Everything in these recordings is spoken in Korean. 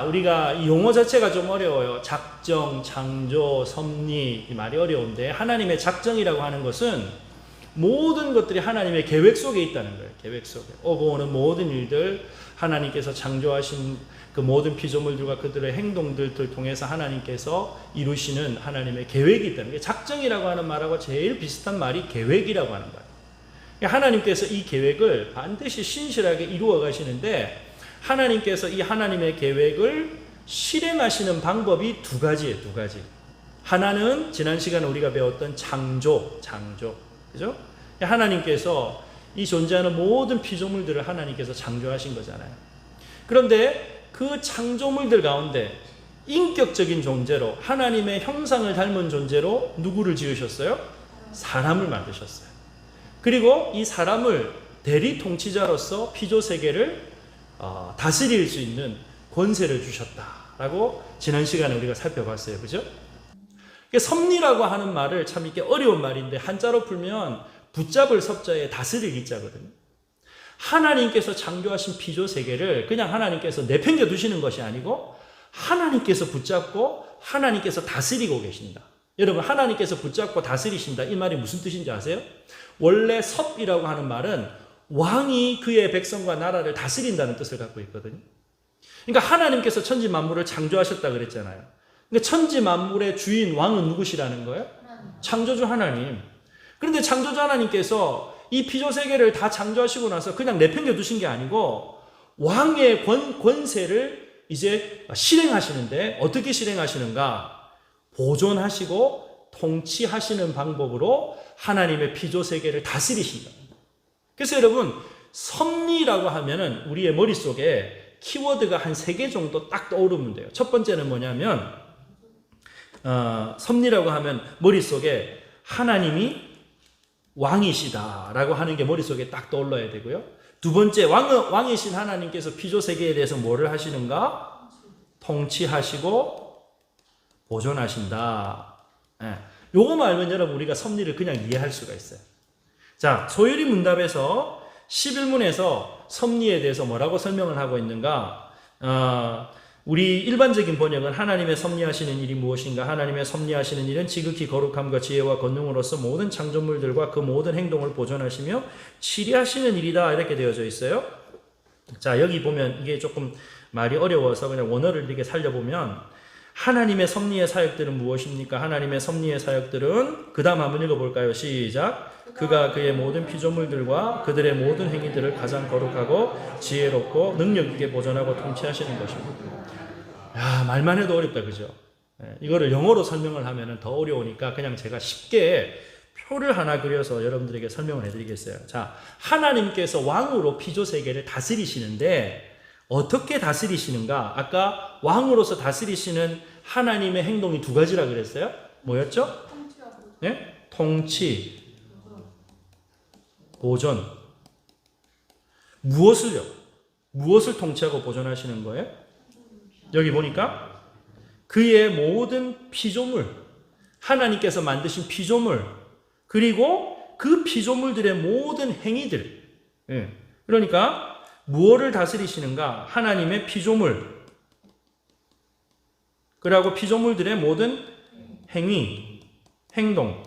우리가 이 용어 자체가 좀 어려워요. 작정, 창조, 섭리, 이 말이 어려운데 하나님의 작정이라고 하는 것은 모든 것들이 하나님의 계획 속에 있다는 거예요. 계획 속에. 오고 오는 모든 일들, 하나님께서 창조하신 그 모든 피조물들과 그들의 행동들을 통해서 하나님께서 이루시는 하나님의 계획이 있다는 게, 작정이라고 하는 말하고 제일 비슷한 말이 계획이라고 하는 말이에요. 하나님께서 이 계획을 반드시 신실하게 이루어 가시는데, 하나님께서 이 하나님의 계획을 실행하시는 방법이 두 가지예요. 두 가지. 하나는 지난 시간에 우리가 배웠던 창조. 그죠? 하나님께서 이 존재하는 모든 피조물들을 하나님께서 창조하신 거잖아요. 그런데 그 창조물들 가운데 인격적인 존재로, 하나님의 형상을 닮은 존재로 누구를 지으셨어요? 사람을 만드셨어요. 그리고 이 사람을 대리 통치자로서 피조 세계를 다스릴 수 있는 권세를 주셨다라고 지난 시간에 우리가 살펴봤어요. 그죠? 섭리라고 하는 말을 참 이렇게 어려운 말인데, 한자로 풀면 붙잡을 섭자에 다스릴 이자거든요. 하나님께서 창조하신 피조 세계를 그냥 하나님께서 내팽겨 두시는 것이 아니고 하나님께서 붙잡고 하나님께서 다스리고 계신다. 여러분, 하나님께서 붙잡고 다스리신다, 이 말이 무슨 뜻인지 아세요? 원래 섭이라고 하는 말은 왕이 그의 백성과 나라를 다스린다는 뜻을 갖고 있거든요. 그러니까 하나님께서 천지 만물을 창조하셨다 그랬잖아요. 그러니까 천지 만물의 주인 왕은 누구시라는 거예요? 창조주 하나님. 그런데 창조주 하나님께서 이 피조 세계를 다 창조하시고 나서 그냥 내팽겨 두신 게 아니고 왕의 권세를 이제 실행하시는데, 어떻게 실행하시는가? 보존하시고 통치하시는 방법으로 하나님의 피조 세계를 다스리신다. 그래서 여러분, 섭리라고 하면은 우리의 머릿속에 키워드가 한 3개 정도 딱 떠오르면 돼요. 첫 번째는 뭐냐면, 섭리라고 하면 머릿속에 하나님이 왕이시다라고 하는 게 머릿속에 딱 떠올라야 되고요. 두 번째, 왕이신 하나님께서 피조 세계에 대해서 뭐를 하시는가? 통치하시고 보존하신다. 요거만 알면 여러분, 우리가 섭리를 그냥 이해할 수가 있어요. 자, 소율이 문답에서 11문에서 섭리에 대해서 뭐라고 설명을 하고 있는가? 우리 일반적인 번역은 하나님의 섭리하시는 일이 무엇인가? 하나님의 섭리하시는 일은 지극히 거룩함과 지혜와 권능으로서 모든 창조물들과 그 모든 행동을 보존하시며 치리하시는 일이다, 이렇게 되어져 있어요. 자, 여기 보면 이게 조금 말이 어려워서 그냥 원어를 이렇게 살려보면, 하나님의 섭리의 사역들은 무엇입니까? 하나님의 섭리의 사역들은, 그 다음 한번 읽어볼까요? 시작. 그가 그의 모든 피조물들과 그들의 모든 행위들을 가장 거룩하고 지혜롭고 능력 있게 보존하고 통치하시는 것입니다. 야, 말만 해도 어렵다, 그죠? 이거를 영어로 설명을 하면 더 어려우니까 그냥 제가 쉽게 표를 하나 그려서 여러분들에게 설명을 해드리겠어요. 자, 하나님께서 왕으로 피조 세계를 다스리시는데 어떻게 다스리시는가? 아까 왕으로서 다스리시는 하나님의 행동이 두 가지라 그랬어요? 뭐였죠? 네? 통치, 보존. 무엇을요? 무엇을 통치하고 보존하시는 거예요? 여기 보니까 그의 모든 피조물, 하나님께서 만드신 피조물, 그리고 그 피조물들의 모든 행위들. 그러니까 무엇을 다스리시는가? 하나님의 피조물, 그리고 피조물들의 모든 행위, 행동.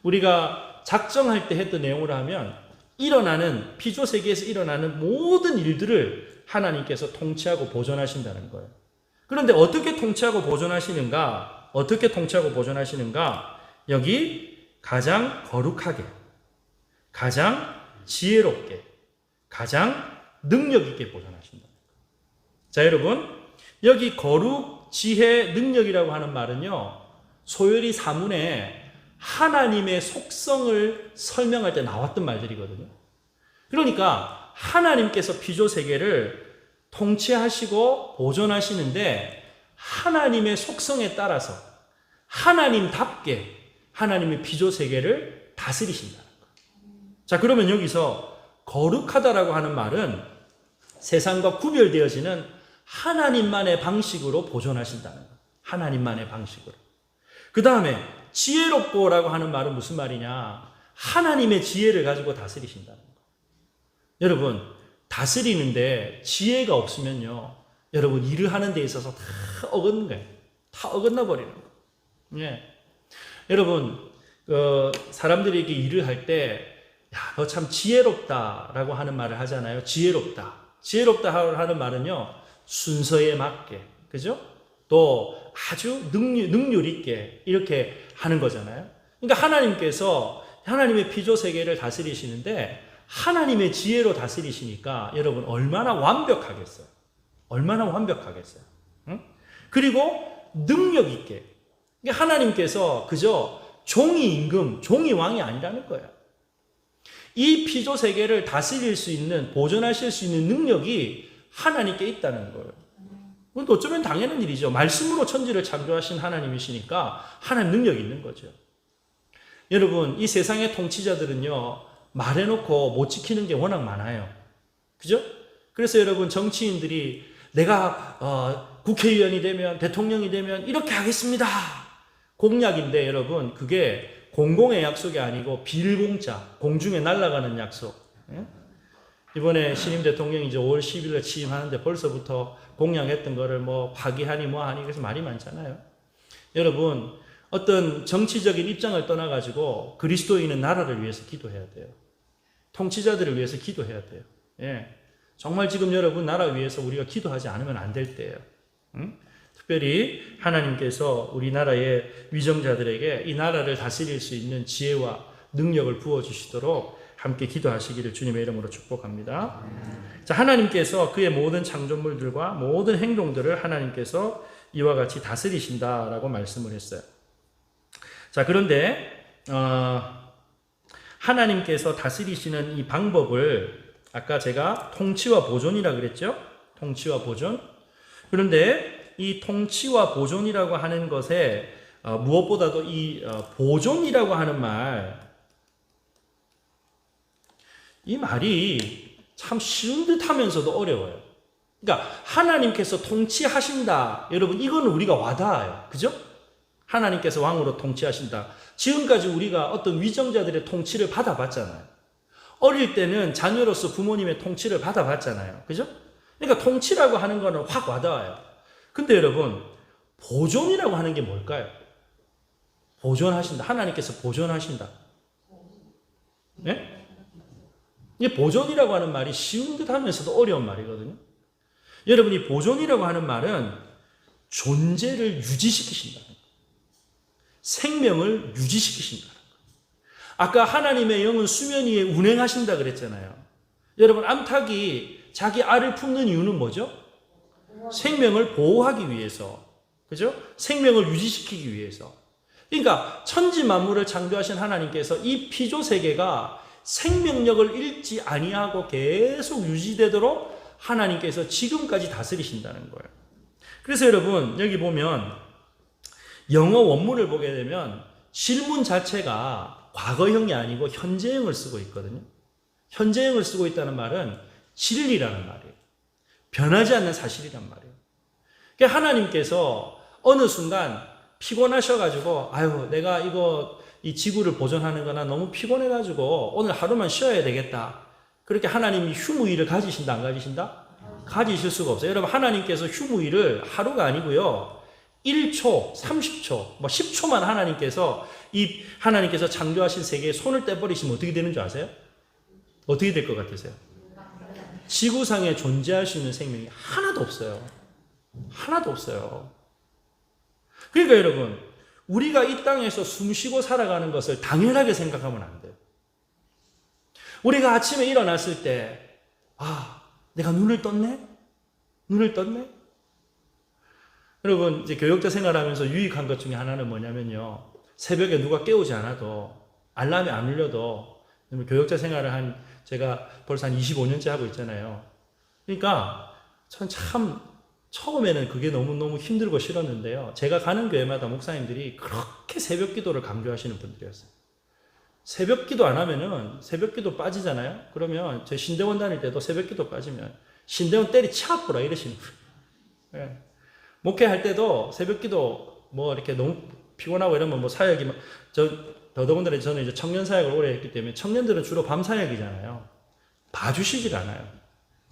우리가 작정할 때 했던 내용으로 하면, 일어나는 피조 세계에서 일어나는 모든 일들을 하나님께서 통치하고 보존하신다는 거예요. 그런데 어떻게 통치하고 보존하시는가? 어떻게 통치하고 보존하시는가? 여기 가장 거룩하게, 가장 지혜롭게, 가장 능력 있게 보존하신다. 자, 여러분, 여기 거룩, 지혜, 능력이라고 하는 말은요, 소열이 사문에 하나님의 속성을 설명할 때 나왔던 말들이거든요. 그러니까 하나님께서 피조 세계를 통치하시고 보존하시는데 하나님의 속성에 따라서 하나님답게 하나님의 피조 세계를 다스리신다는 거예요. 자, 그러면 여기서 거룩하다라고 하는 말은 세상과 구별되어지는 하나님만의 방식으로 보존하신다는 거예요. 하나님만의 방식으로. 그 다음에 지혜롭고라고 하는 말은 무슨 말이냐? 하나님의 지혜를 가지고 다스리신다는 거예요. 여러분, 다스리는데 지혜가 없으면요, 여러분 일을 하는 데 있어서 다 어긋는 거예요. 다 어긋나 버리는 거예요. 예. 여러분 사람들에게 일을 할 때 야, 너 참 지혜롭다라고 하는 말을 하잖아요. 지혜롭다. 지혜롭다 하는 말은요, 순서에 맞게, 그죠? 또 아주 능률 있게 이렇게 하는 거잖아요. 그러니까 하나님께서 하나님의 피조 세계를 다스리시는데 하나님의 지혜로 다스리시니까 여러분 얼마나 완벽하겠어요. 얼마나 완벽하겠어요. 응? 그리고 능력 있게. 그러니까 하나님께서 그저 종이 임금, 종이 왕이 아니라는 거예요. 이 피조 세계를 다스릴 수 있는, 보존하실 수 있는 능력이 하나님께 있다는 거예요. 그건 어쩌면 당연한 일이죠. 말씀으로 천지를 창조하신 하나님이시니까 하나님 능력이 있는 거죠. 여러분, 이 세상의 통치자들은요, 말해놓고 못 지키는 게 워낙 많아요. 그죠? 그래서 여러분, 정치인들이 내가 국회의원이 되면, 대통령이 되면 이렇게 하겠습니다. 공약인데 여러분, 그게 공공의 약속이 아니고 빌공짜, 공중에 날아가는 약속. 예? 이번에 신임 대통령이 이제 5월 10일에 취임하는데 벌써부터 공약했던 거를 뭐 파기하니 뭐하니 그래서 말이 많잖아요. 여러분, 어떤 정치적인 입장을 떠나가지고 그리스도인은 나라를 위해서 기도해야 돼요. 통치자들을 위해서 기도해야 돼요. 예. 정말 지금 여러분 나라 위해서 우리가 기도하지 않으면 안 될 때예요. 응? 특별히 하나님께서 우리나라의 위정자들에게 이 나라를 다스릴 수 있는 지혜와 능력을 부어주시도록 함께 기도하시기를 주님의 이름으로 축복합니다. 자, 하나님께서 그의 모든 창조물들과 모든 행동들을 하나님께서 이와 같이 다스리신다라고 말씀을 했어요. 자, 그런데 하나님께서 다스리시는 이 방법을 아까 제가 통치와 보존이라 그랬죠? 통치와 보존. 그런데 이 통치와 보존이라고 하는 것에 무엇보다도 이 보존이라고 하는 말, 이 말이 참 쉬운 듯 하면서도 어려워요. 그러니까 하나님께서 통치하신다. 여러분, 이건 우리가 와닿아요. 그죠? 하나님께서 왕으로 통치하신다. 지금까지 우리가 어떤 위정자들의 통치를 받아봤잖아요. 어릴 때는 자녀로서 부모님의 통치를 받아봤잖아요. 그죠? 그러니까 통치라고 하는 거는 확 와닿아요. 근데 여러분, 보존이라고 하는 게 뭘까요? 보존하신다. 하나님께서 보존하신다. 네? 이 보존이라고 하는 말이 쉬운 듯 하면서도 어려운 말이거든요. 여러분, 이 보존이라고 하는 말은 존재를 유지시키신다는 거예요. 생명을 유지시키신다는 거예요. 아까 하나님의 영은 수면 위에 운행하신다 그랬잖아요. 여러분, 암탉이 자기 알을 품는 이유는 뭐죠? 생명을 보호하기 위해서. 그죠? 생명을 유지시키기 위해서. 그러니까 천지 만물을 창조하신 하나님께서 이 피조 세계가 생명력을 잃지 아니하고 계속 유지되도록 하나님께서 지금까지 다스리신다는 거예요. 그래서 여러분, 여기 보면 영어 원문을 보게 되면 질문 자체가 과거형이 아니고 현재형을 쓰고 있거든요. 현재형을 쓰고 있다는 말은 진리라는 말이에요. 변하지 않는 사실이란 말이에요. 그러니까 하나님께서 어느 순간 피곤하셔가지고 아유, 내가 이 지구를 보존하는 거나 너무 피곤해가지고 오늘 하루만 쉬어야 되겠다. 그렇게 하나님이 휴무일을 가지신다, 안 가지신다? 가지실 수가 없어요. 여러분, 하나님께서 휴무일을 하루가 아니고요, 1초, 30초, 뭐 10초만 하나님께서 창조하신 세계에 손을 떼버리시면 어떻게 되는 줄 아세요? 어떻게 될 것 같으세요? 지구상에 존재할 수 있는 생명이 하나도 없어요. 하나도 없어요. 그러니까 여러분, 우리가 이 땅에서 숨쉬고 살아가는 것을 당연하게 생각하면 안 돼요. 우리가 아침에 일어났을 때, 내가 눈을 떴네? 눈을 떴네? 여러분, 이제 교역자 생활하면서 유익한 것 중에 하나는 뭐냐면요, 새벽에 누가 깨우지 않아도, 알람이 안 울려도, 교역자 생활을 제가 벌써 한 25년째 하고 있잖아요. 그러니까, 전 참, 처음에는 그게 너무너무 힘들고 싫었는데요. 제가 가는 교회마다 목사님들이 그렇게 새벽 기도를 강조하시는 분들이었어요. 새벽 기도 안 하면은 새벽 기도 빠지잖아요. 그러면 제 신대원 다닐 때도 새벽 기도 빠지면 신대원 때리 치아프라 이러시는 거예요. 예. 목회할 때도 새벽 기도 뭐 이렇게 너무 피곤하고 이러면 뭐 사역이 더더군다나 저는 이제 청년 사역을 오래 했기 때문에 청년들은 주로 밤 사역이잖아요. 봐주시질 않아요.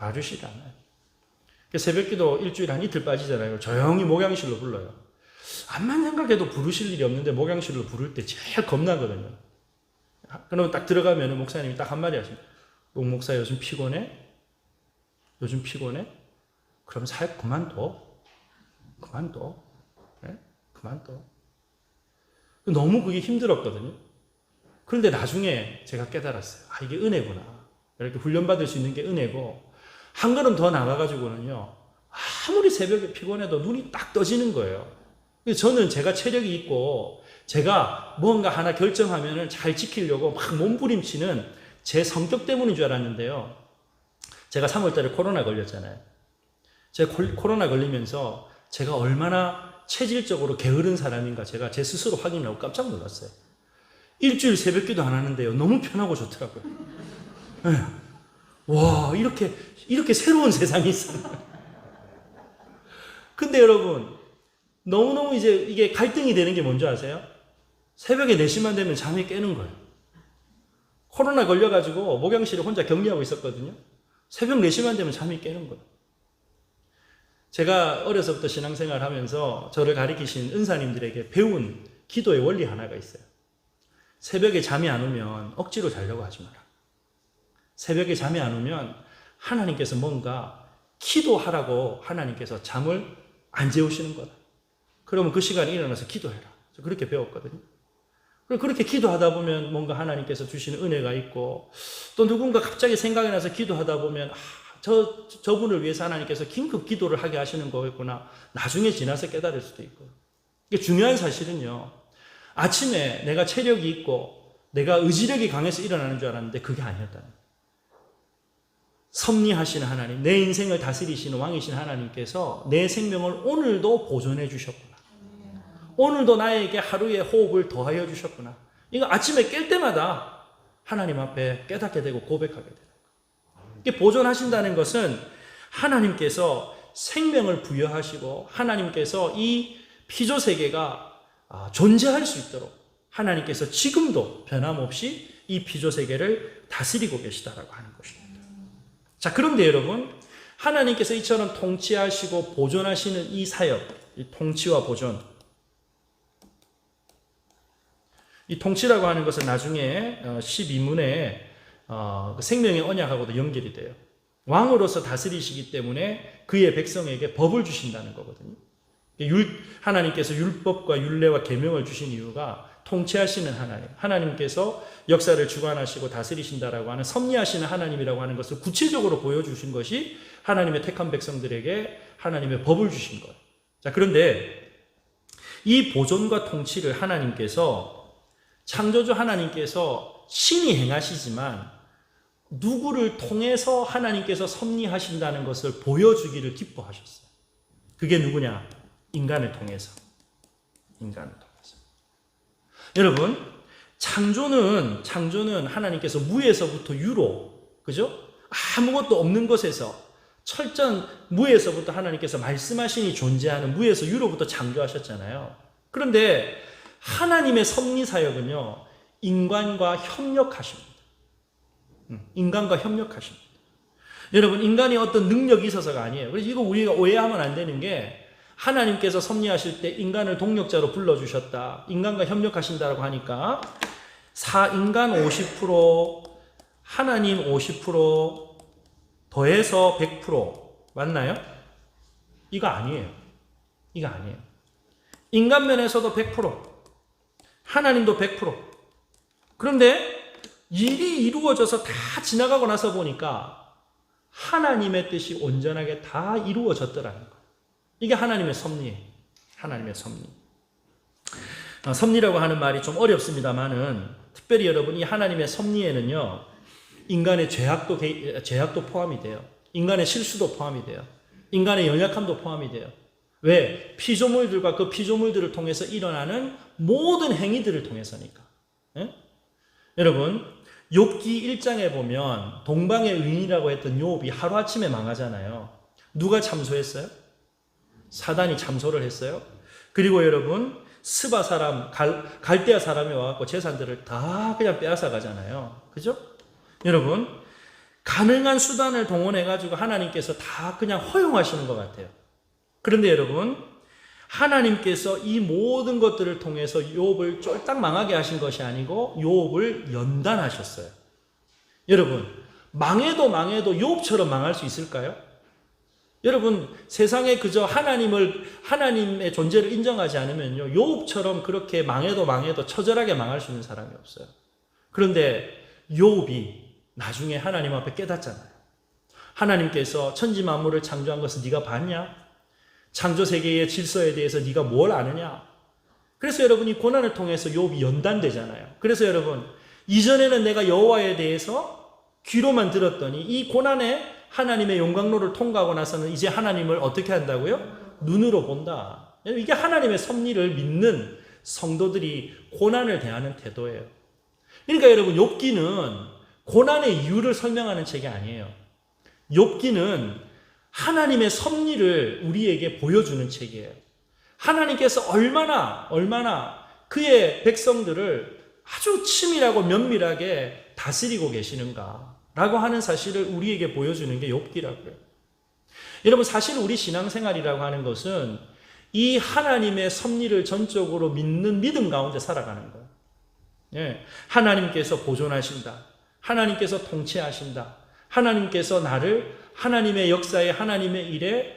봐주시지 않아요. 새벽기도 일주일에 한 이틀 빠지잖아요. 조용히 목양실로 불러요. 암만 생각해도 부르실 일이 없는데 목양실로 부를 때 제일 겁나거든요. 그러면 딱 들어가면 목사님이 딱 한마디 하십니다. 목사 요즘 피곤해? 요즘 피곤해? 그럼 사역 그만둬. 네? 그만둬. 너무 그게 힘들었거든요. 그런데 나중에 제가 깨달았어요. 아, 이게 은혜구나. 이렇게 훈련받을 수 있는 게 은혜고, 한 걸음 더 나가가지고는요, 아무리 새벽에 피곤해도 눈이 딱 떠지는 거예요. 저는 제가 체력이 있고, 제가 뭔가 하나 결정하면은 잘 지키려고 막 몸부림치는 제 성격 때문인 줄 알았는데요. 제가 3월달에 코로나 걸렸잖아요. 제가 코로나 걸리면서 제가 얼마나 체질적으로 게으른 사람인가 제가 제 스스로 확인하고 깜짝 놀랐어요. 일주일 새벽기도 안 하는데요. 너무 편하고 좋더라고요. 네. 와, 이렇게 새로운 세상이 있었나. 근데 여러분, 너무너무 이제 이게 갈등이 되는 게 뭔지 아세요? 새벽에 4시만 되면 잠이 깨는 거예요. 코로나 걸려가지고 목양실에 혼자 격리하고 있었거든요. 새벽 4시만 되면 잠이 깨는 거예요. 제가 어려서부터 신앙생활 하면서 저를 가리키신 은사님들에게 배운 기도의 원리 하나가 있어요. 새벽에 잠이 안 오면 억지로 자려고 하지 마라. 새벽에 잠이 안 오면 하나님께서 뭔가 기도하라고 하나님께서 잠을 안 재우시는 거다. 그러면 그 시간에 일어나서 기도해라. 그렇게 배웠거든요. 그렇게 기도하다 보면 뭔가 하나님께서 주시는 은혜가 있고, 또 누군가 갑자기 생각이 나서 기도하다 보면 저분을 위해서 하나님께서 긴급 기도를 하게 하시는 거겠구나. 나중에 지나서 깨달을 수도 있고. 이게 중요한 사실은요. 아침에 내가 체력이 있고 내가 의지력이 강해서 일어나는 줄 알았는데 그게 아니었다는 거예요. 섭리하시는 하나님, 내 인생을 다스리시는 왕이신 하나님께서 내 생명을 오늘도 보존해 주셨구나. 오늘도 나에게 하루의 호흡을 더하여 주셨구나. 이거 아침에 깰 때마다 하나님 앞에 깨닫게 되고 고백하게 되는 거예요. 이게 보존하신다는 것은 하나님께서 생명을 부여하시고 하나님께서 이 피조세계가 존재할 수 있도록 하나님께서 지금도 변함없이 이 피조세계를 다스리고 계시다라고 하는 것입니다. 자, 그런데 여러분, 하나님께서 이처럼 통치하시고 보존하시는 이 사역, 이 통치와 보존, 이 통치라고 하는 것은 나중에 12문에 생명의 언약하고도 연결이 돼요. 왕으로서 다스리시기 때문에 그의 백성에게 법을 주신다는 거거든요. 하나님께서 율법과 율례와 계명을 주신 이유가 통치하시는 하나님, 하나님께서 역사를 주관하시고 다스리신다라고 하는 섭리하시는 하나님이라고 하는 것을 구체적으로 보여주신 것이 하나님의 택한 백성들에게 하나님의 법을 주신 거예요. 자, 그런데 이 보존과 통치를 하나님께서, 창조주 하나님께서 신이 행하시지만 누구를 통해서 하나님께서 섭리하신다는 것을 보여주기를 기뻐하셨어요. 그게 누구냐? 인간을 통해서. 인간을 통해서. 여러분, 창조는 하나님께서 무에서부터 유로, 그죠? 아무것도 없는 것에서, 철전 무에서부터 하나님께서 말씀하시니 존재하는 무에서 유로부터 창조하셨잖아요. 그런데 하나님의 섭리 사역은요, 인간과 협력하십니다. 인간과 협력하십니다. 여러분, 인간이 어떤 능력이 있어서가 아니에요. 그래서 이거 우리가 오해하면 안 되는 게, 하나님께서 섭리하실 때 인간을 동력자로 불러주셨다. 인간과 협력하신다라고 하니까 인간 50%, 하나님 50% 더해서 100% 맞나요? 이거 아니에요. 이거 아니에요. 인간 면에서도 100%, 하나님도 100%. 그런데 일이 이루어져서 다 지나가고 나서 보니까 하나님의 뜻이 온전하게 다 이루어졌더라는 거예요. 이게 하나님의 섭리예요. 하나님의 섭리. 섭리라고 하는 말이 좀 어렵습니다만은, 특별히 여러분, 이 하나님의 섭리에는요, 인간의 죄악도 포함이 돼요. 인간의 실수도 포함이 돼요. 인간의 연약함도 포함이 돼요. 왜? 피조물들과 그 피조물들을 통해서 일어나는 모든 행위들을 통해서니까. 예? 여러분, 욥기 1장에 보면 동방의 의인이라고 했던 욥이 하루아침에 망하잖아요. 누가 참소했어요? 사단이 참소를 했어요. 그리고 여러분, 스바 사람, 갈대아 사람이 와갖고 재산들을 다 그냥 빼앗아 가잖아요. 그죠? 여러분, 가능한 수단을 동원해가지고 하나님께서 다 그냥 허용하시는 것 같아요. 그런데 여러분, 하나님께서 이 모든 것들을 통해서 욥을 쫄딱 망하게 하신 것이 아니고 욥을 연단하셨어요. 여러분, 망해도 욥처럼 망할 수 있을까요? 여러분, 세상에 그저 하나님의 존재를 인정하지 않으면요, 욥처럼 그렇게 망해도 처절하게 망할 수 있는 사람이 없어요. 그런데 욥이 나중에 하나님 앞에 깨닫잖아요. 하나님께서 천지 만물을 창조한 것을 네가 봤냐? 창조 세계의 질서에 대해서 네가 뭘 아느냐? 그래서 여러분, 이 고난을 통해서 욥이 연단되잖아요. 그래서 여러분, 이전에는 내가 여호와에 대해서 귀로만 들었더니 이 고난에 하나님의 용광로를 통과하고 나서는 이제 하나님을 어떻게 한다고요? 눈으로 본다. 이게 하나님의 섭리를 믿는 성도들이 고난을 대하는 태도예요. 그러니까 여러분, 욥기는 고난의 이유를 설명하는 책이 아니에요. 욥기는 하나님의 섭리를 우리에게 보여주는 책이에요. 하나님께서 얼마나 그의 백성들을 아주 치밀하고 면밀하게 다스리고 계시는가라고 하는 사실을 우리에게 보여주는 게 욥기라고요. 여러분, 사실 우리 신앙생활이라고 하는 것은 이 하나님의 섭리를 전적으로 믿는 믿음 가운데 살아가는 거예요. 예, 하나님께서 보존하신다. 하나님께서 통치하신다. 하나님께서 나를 하나님의 역사에 하나님의 일에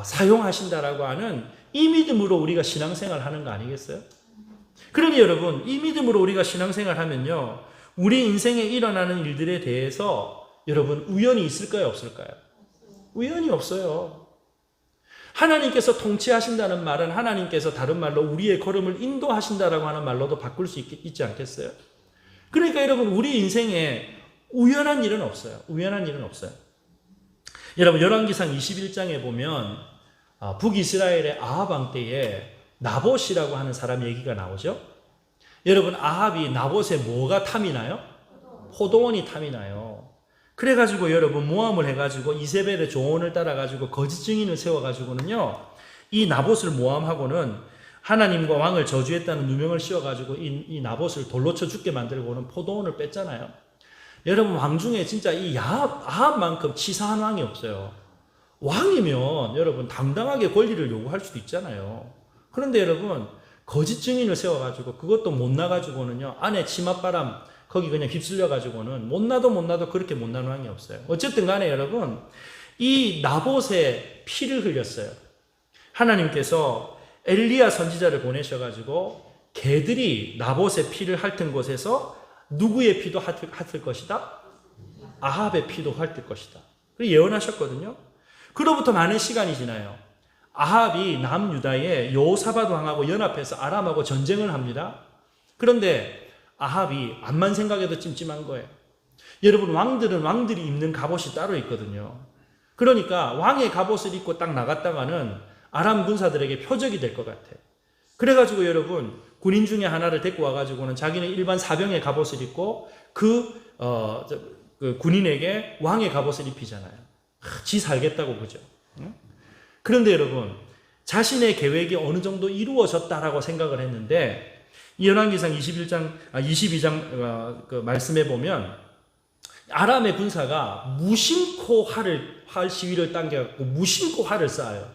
사용하신다라고 하는 이 믿음으로 우리가 신앙생활 하는 거 아니겠어요? 그러니 여러분, 이 믿음으로 우리가 신앙생활 하면요, 우리 인생에 일어나는 일들에 대해서 여러분 우연이 있을까요, 없을까요? 우연이 없어요. 하나님께서 통치하신다는 말은 하나님께서 다른 말로 우리의 걸음을 인도하신다라고 하는 말로도 바꿀 수 있지 않겠어요? 그러니까 여러분, 우리 인생에 우연한 일은 없어요. 우연한 일은 없어요. 여러분, 열왕기상 21장에 보면 북이스라엘의 아합 왕 때에 나봇이라고 하는 사람 얘기가 나오죠. 여러분, 아합이 나봇에 뭐가 탐이 나요? 포도원이 탐이 나요. 그래가지고 여러분, 모함을 해가지고 이세벨의 조언을 따라가지고 거짓 증인을 세워가지고는요, 이 나봇을 모함하고는 하나님과 왕을 저주했다는 누명을 씌워가지고 이 나봇을 돌로 쳐 죽게 만들고는 포도원을 뺐잖아요. 여러분, 왕 중에 진짜 이 아합만큼 치사한 왕이 없어요. 왕이면 여러분 당당하게 권리를 요구할 수도 있잖아요. 그런데 여러분, 거짓 증인을 세워가지고 그것도 못 나가지고는요, 안에 치맛바람 거기 그냥 휩쓸려가지고는 못나도 그렇게 못난 왕이 없어요. 어쨌든 간에 여러분, 이 나봇의 피를 흘렸어요. 하나님께서 엘리야 선지자를 보내셔가지고 개들이 나봇의 피를 핥은 곳에서 누구의 피도 핥을 것이다? 아합의 피도 핥을 것이다. 그렇게 예언하셨거든요. 그로부터 많은 시간이 지나요. 아합이 남유다의 여호사밧 왕하고 연합해서 아람하고 전쟁을 합니다. 그런데 아합이 암만 생각해도 찜찜한 거예요. 여러분, 왕들은 왕들이 입는 갑옷이 따로 있거든요. 그러니까 왕의 갑옷을 입고 딱 나갔다가는 아람 군사들에게 표적이 될 것 같아요. 그래가지고 여러분, 군인 중에 하나를 데리고 와가지고는 자기는 일반 사병의 갑옷을 입고 그 군인에게 왕의 갑옷을 입히잖아요. 지 살겠다고 그죠. 그런데 여러분, 자신의 계획이 어느 정도 이루어졌다라고 생각을 했는데, 열왕기상 22장 그 말씀에 보면 아람의 군사가 무심코 활 시위를 당겨갖고 무심코 활을 쏴요.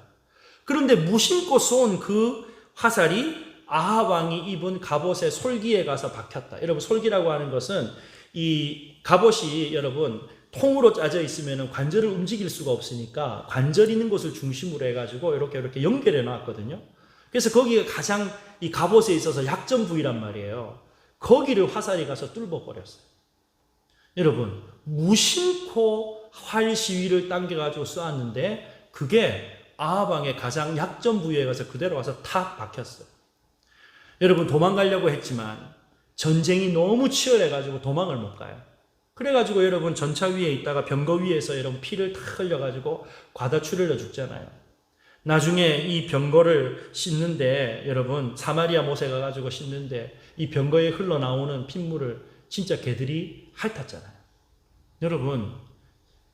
그런데 무심코 쏜 그 화살이 아합 왕이 입은 갑옷의 솔기에 가서 박혔다. 여러분, 솔기라고 하는 것은 이 갑옷이 여러분 통으로 짜져 있으면 관절을 움직일 수가 없으니까 관절 있는 곳을 중심으로 해가지고 이렇게 연결해 놨거든요. 그래서 거기가 가장 이 갑옷에 있어서 약점 부위란 말이에요. 거기를 화살이 가서 뚫어 버렸어요. 여러분, 무심코 활 시위를 당겨가지고 쏘았는데 그게 아합 왕의 가장 약점 부위에 가서 그대로 와서 탁 박혔어요. 여러분, 도망가려고 했지만 전쟁이 너무 치열해가지고 도망을 못 가요. 그래가지고 여러분, 전차 위에 있다가 병거 위에서 여러분 피를 탁 흘려가지고 과다출혈로 죽잖아요. 나중에 이 병거를 씻는데 여러분, 사마리아 못에 가가지고 씻는데 이 병거에 흘러나오는 핏물을 진짜 개들이 핥았잖아요. 여러분,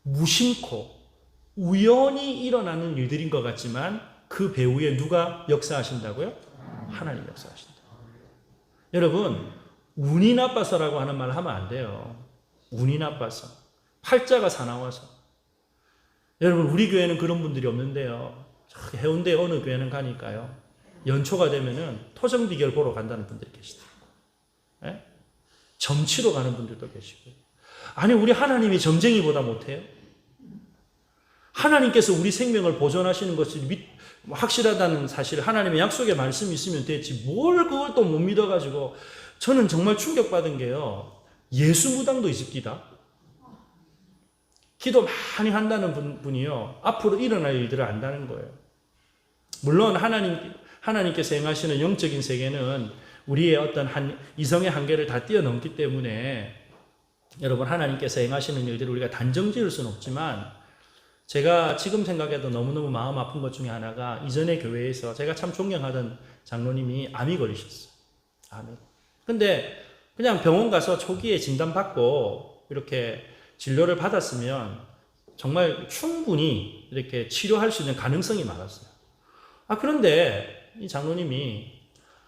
무심코 우연히 일어나는 일들인 것 같지만 그 배후에 누가 역사하신다고요? 하나님 역사하신다. 여러분, 운이 나빠서라고 하는 말 하면 안 돼요. 운이 나빠서. 팔자가 사나워서. 여러분 우리 교회는 그런 분들이 없는데요. 해운대 어느 교회는 가니까요. 연초가 되면은 토정 비결 보러 간다는 분들이 계시더라고요. 예? 점치러 가는 분들도 계시고. 아니 우리 하나님이 점쟁이보다 못해요? 하나님께서 우리 생명을 보존하시는 것이 확실하다는 사실, 하나님의 약속의 말씀이 있으면 됐지 뭘 그걸 또 못 믿어가지고. 저는 정말 충격받은 게요. 예수무당도 있습니다. 기도 많이 한다는 분이요. 앞으로 일어날 일들을 안다는 거예요. 물론 하나님께서 행하시는 영적인 세계는 우리의 어떤 이성의 한계를 다 뛰어넘기 때문에 여러분 하나님께서 행하시는 일들을 우리가 단정 지을 수는 없지만, 제가 지금 생각해도 너무너무 마음 아픈 것 중에 하나가, 이전에 교회에서 제가 참 존경하던 장로님이 암이 걸리셨어요. 암이. 근데 그냥 병원 가서 초기에 진단받고 이렇게 진료를 받았으면 정말 충분히 이렇게 치료할 수 있는 가능성이 많았어요. 그런데 이 장로님이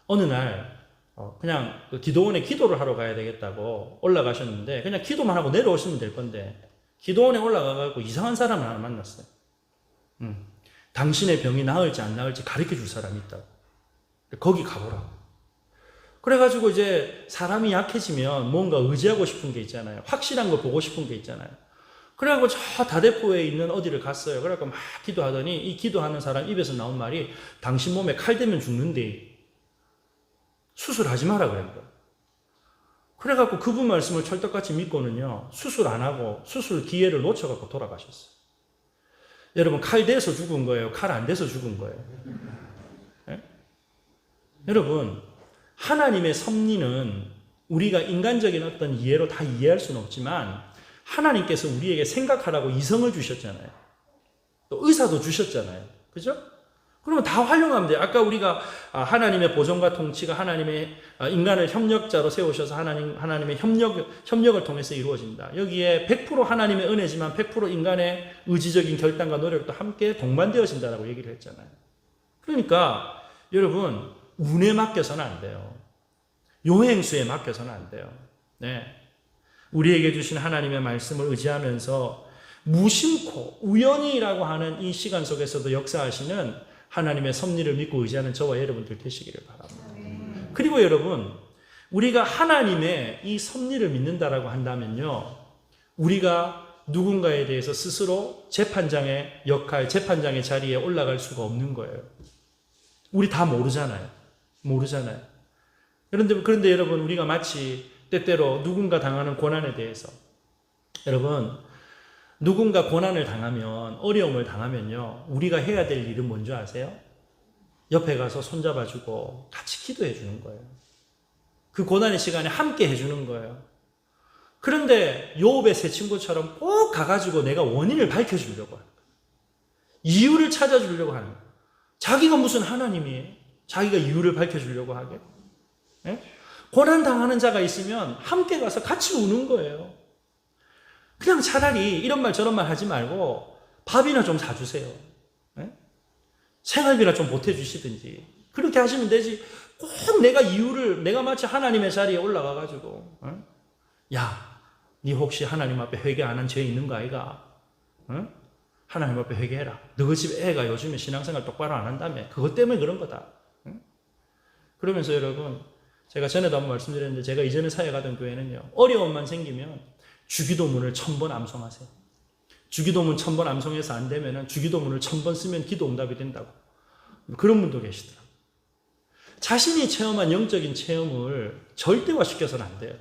어느 날 그냥 기도원에 기도를 하러 가야 되겠다고 올라가셨는데, 그냥 기도만 하고 내려오시면 될 건데, 기도원에 올라가고 이상한 사람을 하나 만났어요. 당신의 병이 나을지 안 나을지 가르쳐 줄 사람이 있다고. 거기 가보라고. 그래가지고 이제 사람이 약해지면 뭔가 의지하고 싶은 게 있잖아요. 확실한 거 보고 싶은 게 있잖아요. 그래가지고 저 다대포에 있는 어디를 갔어요. 그래갖고 막 기도하더니 이 기도하는 사람 입에서 나온 말이, 당신 몸에 칼 대면 죽는데 수술하지 마라 그런 거예요. 그래갖고 그분 말씀을 철떡같이 믿고는요, 수술 안 하고 수술 기회를 놓쳐갖고 돌아가셨어요. 여러분 칼 대서 죽은 거예요? 칼 안 대서 죽은 거예요? 네? 여러분 하나님의 섭리는 우리가 인간적인 어떤 이해로 다 이해할 수는 없지만, 하나님께서 우리에게 생각하라고 이성을 주셨잖아요. 또 의사도 주셨잖아요. 그죠? 그러면 다 활용하면 돼요. 아까 우리가 하나님의 보존과 통치가 하나님의 인간을 협력자로 세우셔서 하나님의 협력을 통해서 이루어진다. 여기에 100% 하나님의 은혜지만 100% 인간의 의지적인 결단과 노력도 함께 동반되어진다라고 얘기를 했잖아요. 그러니까 여러분 운에 맡겨서는 안 돼요. 요행수에 맡겨서는 안 돼요. 네. 우리에게 주신 하나님의 말씀을 의지하면서 무심코 우연히라고 하는 이 시간 속에서도 역사하시는 하나님의 섭리를 믿고 의지하는 저와 여러분들 되시기를 바랍니다. 그리고 여러분, 우리가 하나님의 이 섭리를 믿는다라고 한다면요, 우리가 누군가에 대해서 스스로 재판장의 역할, 재판장의 자리에 올라갈 수가 없는 거예요. 우리 다 모르잖아요. 그런데 여러분, 우리가 마치 때때로 누군가 당하는 고난에 대해서, 여러분 누군가 고난을 당하면, 어려움을 당하면요, 우리가 해야 될 일은 뭔지 아세요? 옆에 가서 손잡아주고 같이 기도해 주는 거예요. 그 고난의 시간에 함께 해주는 거예요. 그런데 욥의 세 친구처럼 꼭 가가지고 내가 원인을 밝혀주려고 하는 거예요. 이유를 찾아주려고 하는 거예요. 자기가 무슨 하나님이에요? 자기가 이유를 밝혀주려고 하게? 네? 고난 당하는 자가 있으면 함께 가서 같이 우는 거예요. 그냥 차라리 이런 말 저런 말 하지 말고 밥이나 좀 사주세요. 네? 생활비나 좀 보태주시든지 그렇게 하시면 되지. 꼭 내가 마치 하나님의 자리에 올라가가지고 야, 네 혹시 하나님 앞에 회개 안 한 죄 있는 거 아이가? 하나님 앞에 회개해라. 너 집 애가 요즘에 신앙생활 똑바로 안 한다며. 그것 때문에 그런 거다. 그러면서 여러분, 제가 전에도 한번 말씀드렸는데, 제가 이전에 사회 가던 교회는요, 어려움만 생기면 주기도문을 1000번 암송하세요. 주기도문 1000번 암송해서 안 되면은 주기도문을 1000번 쓰면 기도 응답이 된다고. 그런 분도 계시더라고요. 자신이 체험한 영적인 체험을 절대화시켜서는 안 돼요.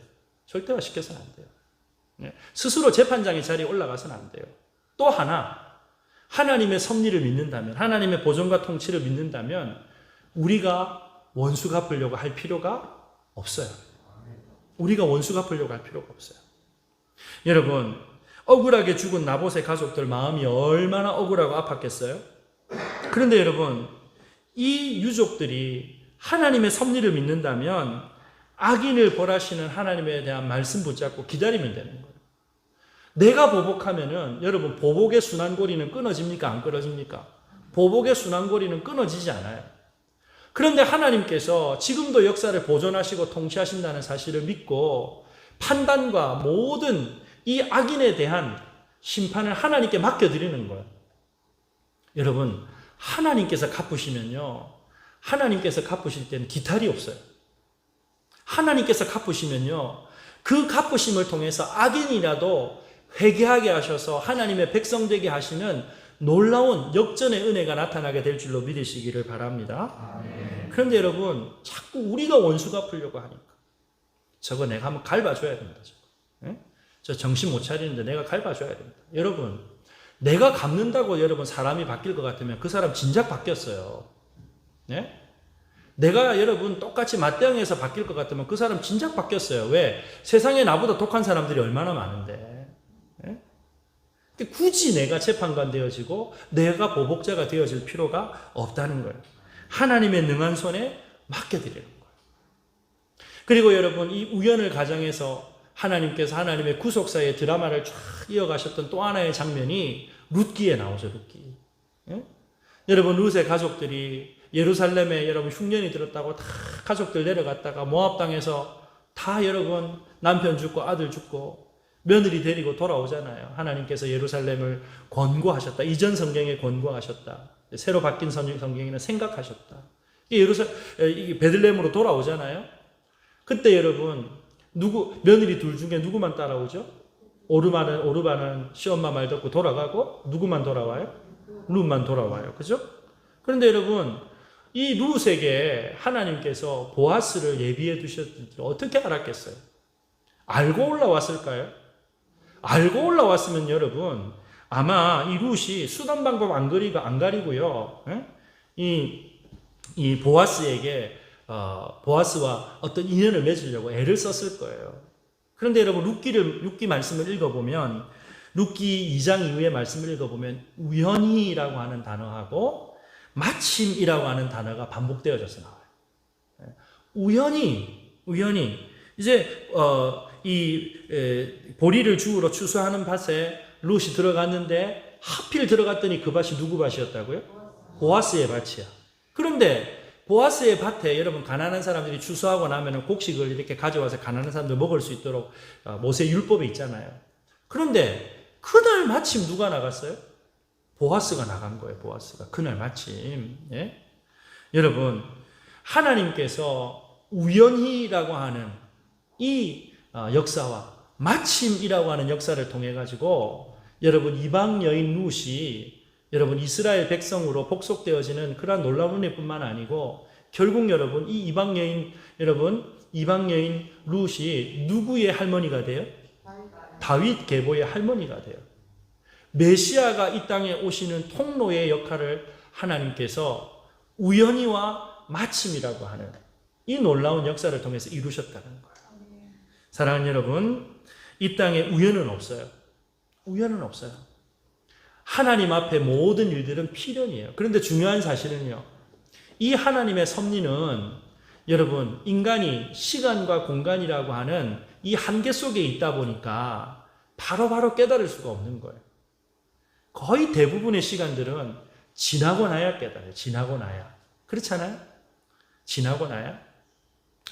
절대화시켜서는 안 돼요. 스스로 재판장의 자리에 올라가서는 안 돼요. 또 하나, 하나님의 섭리를 믿는다면, 하나님의 보존과 통치를 믿는다면 우리가 원수 갚으려고 할 필요가 없어요. 우리가 원수 갚으려고 할 필요가 없어요. 여러분, 억울하게 죽은 나봇의 가족들 마음이 얼마나 억울하고 아팠겠어요? 그런데 여러분, 이 유족들이 하나님의 섭리를 믿는다면 악인을 벌하시는 하나님에 대한 말씀 붙잡고 기다리면 되는 거예요. 내가 보복하면은 여러분, 보복의 순환고리는 끊어집니까? 안 끊어집니까? 보복의 순환고리는 끊어지지 않아요. 그런데 하나님께서 지금도 역사를 보존하시고 통치하신다는 사실을 믿고 판단과 모든 이 악인에 대한 심판을 하나님께 맡겨드리는 거예요. 여러분, 하나님께서 갚으시면요, 하나님께서 갚으실 때는 기탈이 없어요. 하나님께서 갚으시면요, 그 갚으심을 통해서 악인이라도 회개하게 하셔서 하나님의 백성 되게 하시는 놀라운 역전의 은혜가 나타나게 될 줄로 믿으시기를 바랍니다. 그런데 여러분, 자꾸 우리가 원수 갚으려고 하니까 저거 내가 한번 갚아줘야 된다. 저 정신 못 차리는데 내가 갚아줘야 된다. 여러분, 내가 갚는다고 여러분 사람이 바뀔 것 같으면 그 사람 진작 바뀌었어요. 네? 내가 여러분 똑같이 맞대응해서 바뀔 것 같으면 그 사람 진작 바뀌었어요. 왜? 세상에 나보다 독한 사람들이 얼마나 많은데. 네? 굳이 내가 재판관 되어지고 내가 보복자가 되어질 필요가 없다는 거예요. 하나님의 능한 손에 맡겨드리는 거예요. 그리고 여러분, 이 우연을 가정해서 하나님께서 하나님의 구속사의 드라마를 쫙 이어가셨던 또 하나의 장면이 룻기에 나오죠. 룻기. 예? 여러분, 룻의 가족들이 예루살렘에 여러분 흉년이 들었다고 다 가족들 내려갔다가 모압 땅에서 다 여러분 남편 죽고 아들 죽고 며느리 데리고 돌아오잖아요. 하나님께서 예루살렘을 권고하셨다. 이전 성경에 권고하셨다. 새로 바뀐 성경에는 생각하셨다. 이게 베들레헴으로 돌아오잖아요. 그때 여러분 며느리 둘 중에 누구만 따라오죠? 오르바는 시엄마 말 듣고 돌아가고 누구만 돌아와요? 룻만 돌아와요. 그죠? 그런데 여러분, 이 룻에게 하나님께서 보아스를 예비해 두셨는지 어떻게 알았겠어요? 알고 올라왔을까요? 알고 올라왔으면 여러분, 아마 이 룻이 수단 방법 안 가리고요. 이 보아스에게 보아스와 어떤 인연을 맺으려고 애를 썼을 거예요. 그런데 여러분, 룻기 말씀을 읽어보면, 룻기 2장 이후의 말씀을 읽어보면 우연히라고 하는 단어하고 마침이라고 하는 단어가 반복되어져서 나와요. 우연히 이제 보리를 주우러 추수하는 밭에 룻이 들어갔는데 하필 들어갔더니 그 밭이 누구 밭이었다고요? 보아스의 밭이야. 그런데 보아스의 밭에 여러분 가난한 사람들이 추수하고 나면 곡식을 이렇게 가져와서 가난한 사람들 먹을 수 있도록 모세 율법에 있잖아요. 그런데 그날 마침 누가 나갔어요? 보아스가 나간 거예요. 보아스가 그날 마침. 예? 여러분, 하나님께서 우연히라고 하는 이 역사와 마침이라고 하는 역사를 통해 가지고 여러분 이방 여인 룻이 여러분 이스라엘 백성으로 복속되어지는 그러한 놀라운 은혜뿐만 아니고 결국 여러분 이 이방 여인 룻이 누구의 할머니가 돼요? 다윗 계보의 할머니가 돼요. 메시아가 이 땅에 오시는 통로의 역할을 하나님께서 우연히와 마침이라고 하는 이 놀라운 역사를 통해서 이루셨다는 거예요. 사랑하는 여러분, 이 땅에 우연은 없어요. 우연은 없어요. 하나님 앞에 모든 일들은 필연이에요. 그런데 중요한 사실은요, 이 하나님의 섭리는 여러분 인간이 시간과 공간이라고 하는 이 한계 속에 있다 보니까 바로바로 깨달을 수가 없는 거예요. 거의 대부분의 시간들은 지나고 나야 깨달아요. 지나고 나야. 그렇잖아요? 지나고 나야.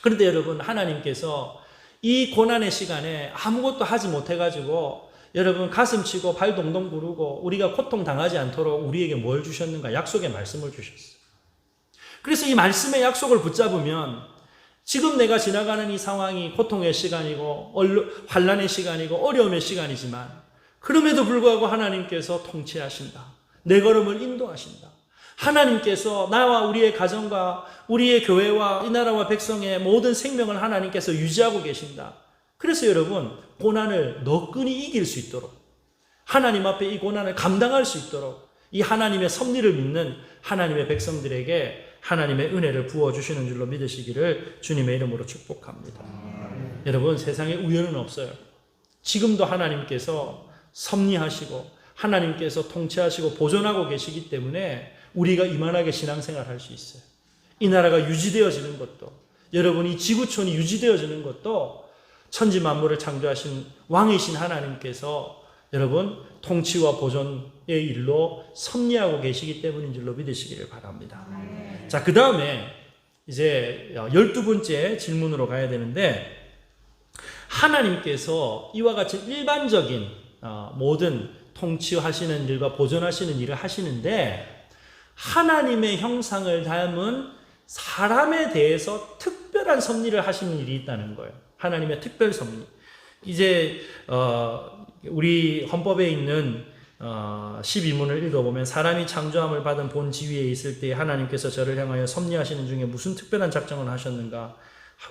그런데 여러분, 하나님께서 이 고난의 시간에 아무것도 하지 못해가지고 여러분 가슴 치고 발 동동 구르고 우리가 고통 당하지 않도록 우리에게 뭘 주셨는가? 약속의 말씀을 주셨어요. 그래서 이 말씀의 약속을 붙잡으면 지금 내가 지나가는 이 상황이 고통의 시간이고 환난의 시간이고 어려움의 시간이지만 그럼에도 불구하고 하나님께서 통치하신다. 내 걸음을 인도하신다. 하나님께서 나와 우리의 가정과 우리의 교회와 이 나라와 백성의 모든 생명을 하나님께서 유지하고 계신다. 그래서 여러분, 고난을 너끈히 이길 수 있도록 하나님 앞에 이 고난을 감당할 수 있도록 이 하나님의 섭리를 믿는 하나님의 백성들에게 하나님의 은혜를 부어주시는 줄로 믿으시기를 주님의 이름으로 축복합니다. 여러분, 세상에 우연은 없어요. 지금도 하나님께서 섭리하시고 하나님께서 통치하시고 보존하고 계시기 때문에 우리가 이만하게 신앙생활 할 수 있어요. 이 나라가 유지되어지는 것도, 여러분 이 지구촌이 유지되어지는 것도 천지 만물을 창조하신 왕이신 하나님께서 여러분 통치와 보존의 일로 섭리하고 계시기 때문인 줄로 믿으시기를 바랍니다. 자, 그 다음에 이제 12번째 질문으로 가야 되는데, 하나님께서 이와 같이 일반적인 모든 통치하시는 일과 보존하시는 일을 하시는데 하나님의 형상을 닮은 사람에 대해서 특별한 섭리를 하시는 일이 있다는 거예요. 하나님의 특별 섭리. 이제 우리 헌법에 있는 12문을 읽어보면 사람이 창조함을 받은 본 지위에 있을 때 하나님께서 저를 향하여 섭리하시는 중에 무슨 특별한 작정을 하셨는가?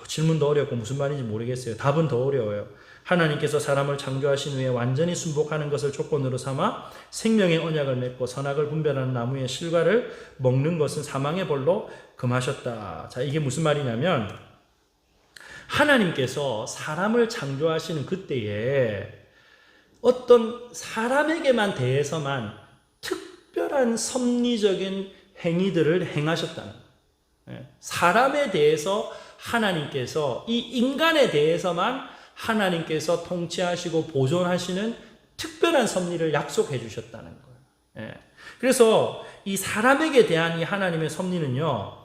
질문도 어렵고 무슨 말인지 모르겠어요. 답은 더 어려워요. 하나님께서 사람을 창조하신 후에 완전히 순복하는 것을 조건으로 삼아 생명의 언약을 맺고 선악을 분별하는 나무의 실과를 먹는 것은 사망의 벌로 금하셨다. 자, 이게 무슨 말이냐면 하나님께서 사람을 창조하시는 그때에 어떤 사람에게만 대해서만 특별한 섭리적인 행위들을 행하셨다는 거예요. 사람에 대해서 하나님께서 이 인간에 대해서만 하나님께서 통치하시고 보존하시는 특별한 섭리를 약속해 주셨다는 거예요. 그래서 이 사람에게 대한 이 하나님의 섭리는요,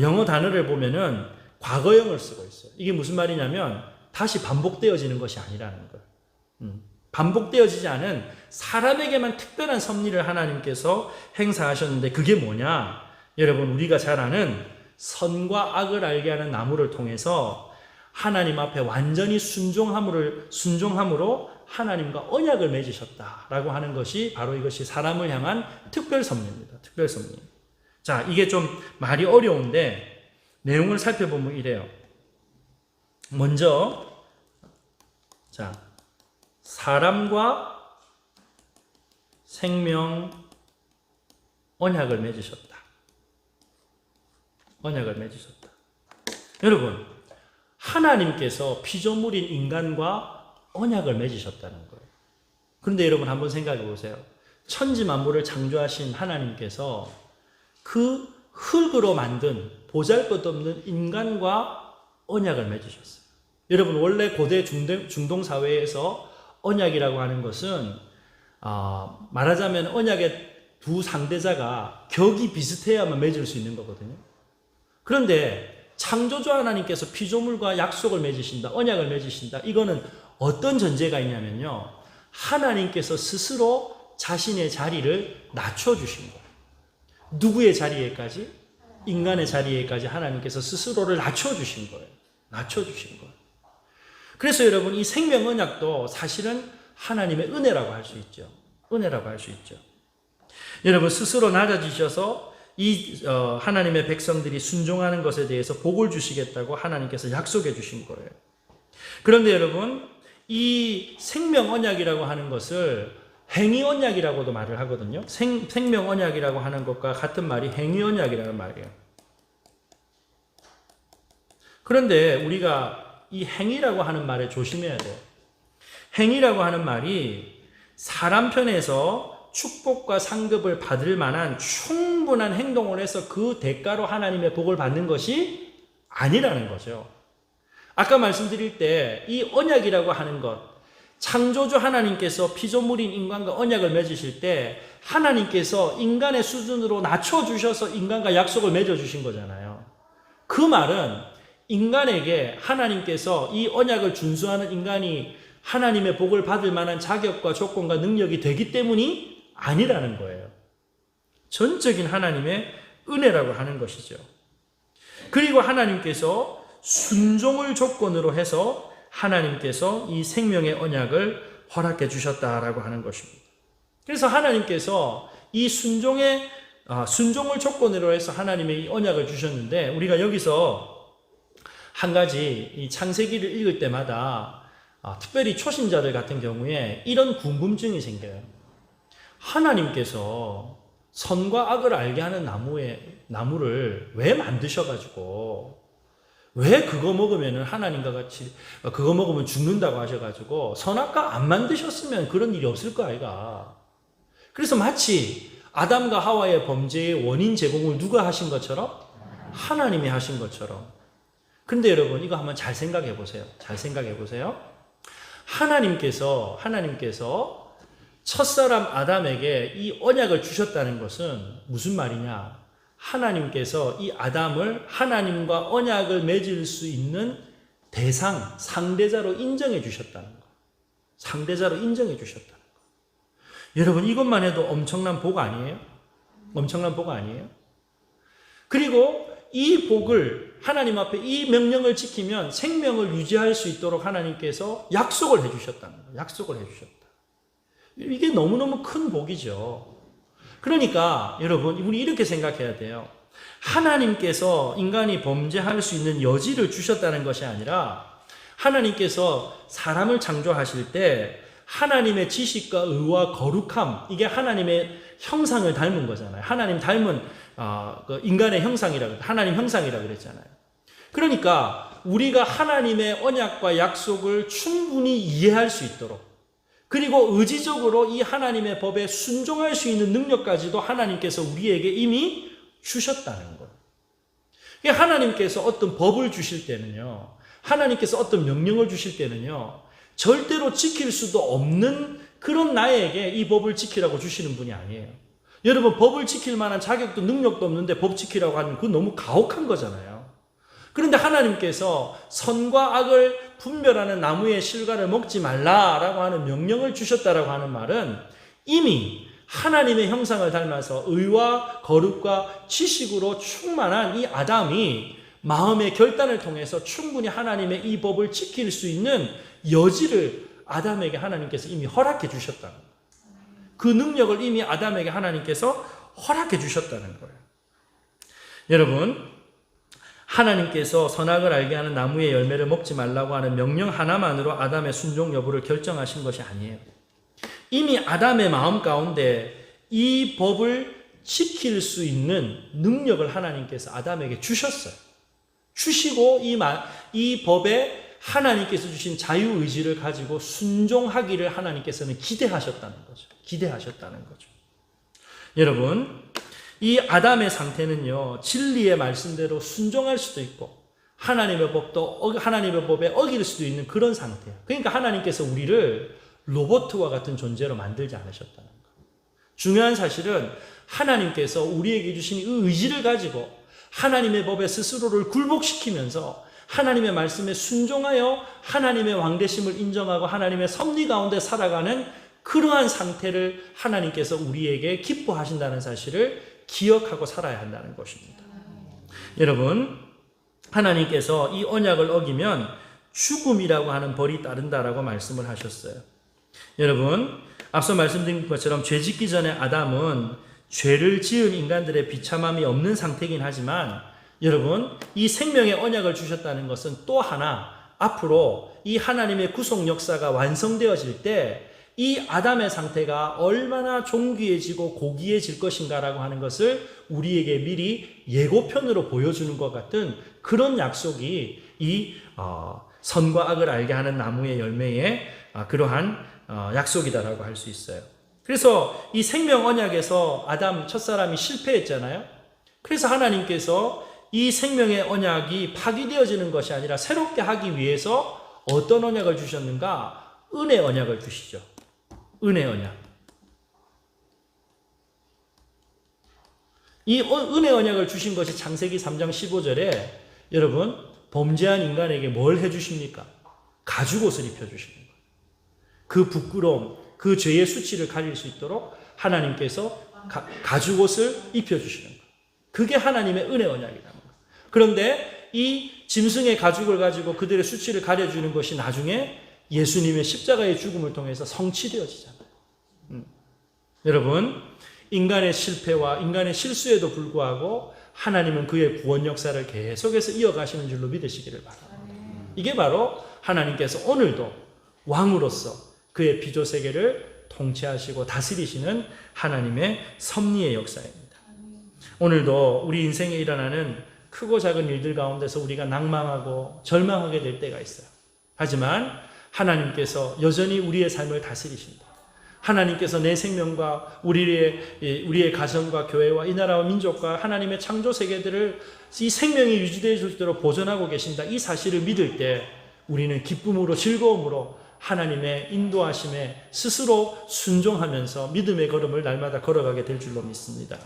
영어 단어를 보면은 과거형을 쓰고 있어요. 이게 무슨 말이냐면 다시 반복되어지는 것이 아니라는 거예요. 반복되어지지 않은 사람에게만 특별한 섭리를 하나님께서 행사하셨는데 그게 뭐냐? 여러분, 우리가 잘 아는 선과 악을 알게 하는 나무를 통해서 하나님 앞에 완전히 순종함으로 하나님과 언약을 맺으셨다라고 하는 것이 바로 이것이 사람을 향한 특별 섭리입니다. 특별 섭리. 자, 이게 좀 말이 어려운데 내용을 살펴보면 이래요. 먼저, 자, 사람과 생명 언약을 맺으셨다. 언약을 맺으셨다. 여러분, 하나님께서 피조물인 인간과 언약을 맺으셨다는 거예요. 그런데 여러분 한번 생각해 보세요. 천지 만물을 창조하신 하나님께서 그 흙으로 만든 보잘것없는 인간과 언약을 맺으셨어요. 여러분, 원래 고대 중동 사회에서 언약이라고 하는 것은 말하자면 언약의 두 상대자가 격이 비슷해야만 맺을 수 있는 거거든요. 그런데 창조주 하나님께서 피조물과 약속을 맺으신다, 언약을 맺으신다. 이거는 어떤 전제가 있냐면요, 하나님께서 스스로 자신의 자리를 낮춰주신 거예요. 누구의 자리에까지? 인간의 자리에까지 하나님께서 스스로를 낮춰주신 거예요. 낮춰주신 거예요. 그래서 여러분, 이 생명 언약도 사실은 하나님의 은혜라고 할 수 있죠. 은혜라고 할 수 있죠. 여러분, 스스로 낮아지셔서 이 하나님의 백성들이 순종하는 것에 대해서 복을 주시겠다고 하나님께서 약속해 주신 거예요. 그런데 여러분, 이 생명 언약이라고 하는 것을 행위 언약이라고도 말을 하거든요. 생명 언약이라고 하는 것과 같은 말이 행위 언약이라는 말이에요. 그런데 우리가 이 행위라고 하는 말에 조심해야 돼요. 행위라고 하는 말이 사람 편에서 축복과 상급을 받을 만한 충분한 행동을 해서 그 대가로 하나님의 복을 받는 것이 아니라는 거죠. 아까 말씀드릴 때 이 언약이라고 하는 것, 창조주 하나님께서 피조물인 인간과 언약을 맺으실 때 하나님께서 인간의 수준으로 낮춰주셔서 인간과 약속을 맺어주신 거잖아요. 그 말은 인간에게 하나님께서 이 언약을 준수하는 인간이 하나님의 복을 받을 만한 자격과 조건과 능력이 되기 때문이 아니라는 거예요. 전적인 하나님의 은혜라고 하는 것이죠. 그리고 하나님께서 순종을 조건으로 해서 하나님께서 이 생명의 언약을 허락해 주셨다라고 하는 것입니다. 그래서 하나님께서 이 순종을 조건으로 해서 하나님의 이 언약을 주셨는데, 우리가 여기서 한 가지 이 창세기를 읽을 때마다 특별히 초신자들 같은 경우에 이런 궁금증이 생겨요. 하나님께서 선과 악을 알게 하는 나무를 왜 만드셔가지고, 왜 그거 먹으면 하나님과 같이 그거 먹으면 죽는다고 하셔가지고 선악과 안 만드셨으면 그런 일이 없을 거 아이가. 그래서 마치 아담과 하와의 범죄의 원인 제공을 누가 하신 것처럼 하나님이 하신 것처럼. 근데 여러분, 이거 한번 잘 생각해 보세요. 잘 생각해 보세요. 하나님께서 첫사람 아담에게 이 언약을 주셨다는 것은 무슨 말이냐? 하나님께서 이 아담을 하나님과 언약을 맺을 수 있는 대상, 상대자로 인정해 주셨다는 거예요. 상대자로 인정해 주셨다는 거예요. 여러분 이것만 해도 엄청난 복 아니에요? 엄청난 복 아니에요? 그리고 이 복을 하나님 앞에 이 명령을 지키면 생명을 유지할 수 있도록 하나님께서 약속을 해주셨다는 거예요. 약속을 해주셨다. 이게 너무너무 큰 복이죠. 그러니까 여러분 우리 이렇게 생각해야 돼요. 하나님께서 인간이 범죄할 수 있는 여지를 주셨다는 것이 아니라 하나님께서 사람을 창조하실 때 하나님의 지식과 의와 거룩함, 이게 하나님의 형상을 닮은 거잖아요. 하나님 닮은 인간의 형상이라고, 하나님 형상이라고 그랬잖아요. 그러니까 우리가 하나님의 언약과 약속을 충분히 이해할 수 있도록, 그리고 의지적으로 이 하나님의 법에 순종할 수 있는 능력까지도 하나님께서 우리에게 이미 주셨다는 거예요. 하나님께서 어떤 법을 주실 때는요, 하나님께서 어떤 명령을 주실 때는요, 절대로 지킬 수도 없는 그런 나에게 이 법을 지키라고 주시는 분이 아니에요. 여러분 법을 지킬 만한 자격도 능력도 없는데 법 지키라고 하는 그건 너무 가혹한 거잖아요. 그런데 하나님께서 선과 악을 분별하는 나무의 실과를 먹지 말라라고 하는 명령을 주셨다라고 하는 말은 이미 하나님의 형상을 닮아서 의와 거룩과 지식으로 충만한 이 아담이 마음의 결단을 통해서 충분히 하나님의 이 법을 지킬 수 있는 여지를 아담에게 하나님께서 이미 허락해 주셨다는 거예요. 그 능력을 이미 아담에게 하나님께서 허락해 주셨다는 거예요. 여러분, 하나님께서 선악을 알게 하는 나무의 열매를 먹지 말라고 하는 명령 하나만으로 아담의 순종 여부를 결정하신 것이 아니에요. 이미 아담의 마음 가운데 이 법을 지킬 수 있는 능력을 하나님께서 아담에게 주셨어요. 주시고 이 법에 하나님께서 주신 자유의지를 가지고 순종하기를 하나님께서는 기대하셨다는 거죠. 기대하셨다는 거죠. 여러분, 이 아담의 상태는요, 진리의 말씀대로 순종할 수도 있고, 하나님의 법에 어길 수도 있는 그런 상태예요. 그러니까 하나님께서 우리를 로봇과 같은 존재로 만들지 않으셨다는 거예요. 중요한 사실은 하나님께서 우리에게 주신 이 의지를 가지고 하나님의 법에 스스로를 굴복시키면서 하나님의 말씀에 순종하여 하나님의 왕되심을 인정하고 하나님의 섭리 가운데 살아가는 그러한 상태를 하나님께서 우리에게 기뻐하신다는 사실을 기억하고 살아야 한다는 것입니다. 여러분, 하나님께서 이 언약을 어기면 죽음이라고 하는 벌이 따른다라고 말씀을 하셨어요. 여러분, 앞서 말씀드린 것처럼 죄 짓기 전에 아담은 죄를 지은 인간들의 비참함이 없는 상태이긴 하지만 여러분, 이 생명의 언약을 주셨다는 것은 또 하나 앞으로 이 하나님의 구속 역사가 완성되어질 때 이 아담의 상태가 얼마나 존귀해지고 고귀해질 것인가라고 하는 것을 우리에게 미리 예고편으로 보여주는 것 같은 그런 약속이 이 선과 악을 알게 하는 나무의 열매의 그러한 약속이다라고 할 수 있어요. 그래서 이 생명 언약에서 아담 첫사람이 실패했잖아요. 그래서 하나님께서 이 생명의 언약이 파기되어지는 것이 아니라 새롭게 하기 위해서 어떤 언약을 주셨는가? 은혜 언약을 주시죠. 은혜 언약. 이 은혜 언약을 주신 것이 창세기 3장 15절에 여러분 범죄한 인간에게 뭘 해주십니까? 가죽옷을 입혀주시는 거예요. 그 부끄러움, 그 죄의 수치를 가릴 수 있도록 하나님께서 가죽옷을 입혀주시는 거예요. 그게 하나님의 은혜 언약이라는 거예요. 그런데 이 짐승의 가죽을 가지고 그들의 수치를 가려주는 것이 나중에 예수님의 십자가의 죽음을 통해서 성취되어지잖아요. 여러분, 인간의 실패와 인간의 실수에도 불구하고 하나님은 그의 구원 역사를 계속해서 이어가시는 줄로 믿으시기를 바랍니다. 이게 바로 하나님께서 오늘도 왕으로서 그의 피조 세계를 통치하시고 다스리시는 하나님의 섭리의 역사입니다. 오늘도 우리 인생에 일어나는 크고 작은 일들 가운데서 우리가 낭망하고 절망하게 될 때가 있어요. 하지만 하나님께서 여전히 우리의 삶을 다스리신다. 하나님께서 내 생명과 우리의 가정과 교회와 이 나라와 민족과 하나님의 창조 세계들을 이 생명이 유지되어 줄 수 있도록 보존하고 계신다. 이 사실을 믿을 때 우리는 기쁨으로 즐거움으로 하나님의 인도하심에 스스로 순종하면서 믿음의 걸음을 날마다 걸어가게 될 줄로 믿습니다.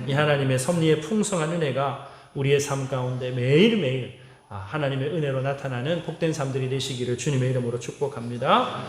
이 하나님의 섭리의 풍성한 은혜가 우리의 삶 가운데 매일매일 하나님의 은혜로 나타나는 복된 삶들이 되시기를 주님의 이름으로 축복합니다.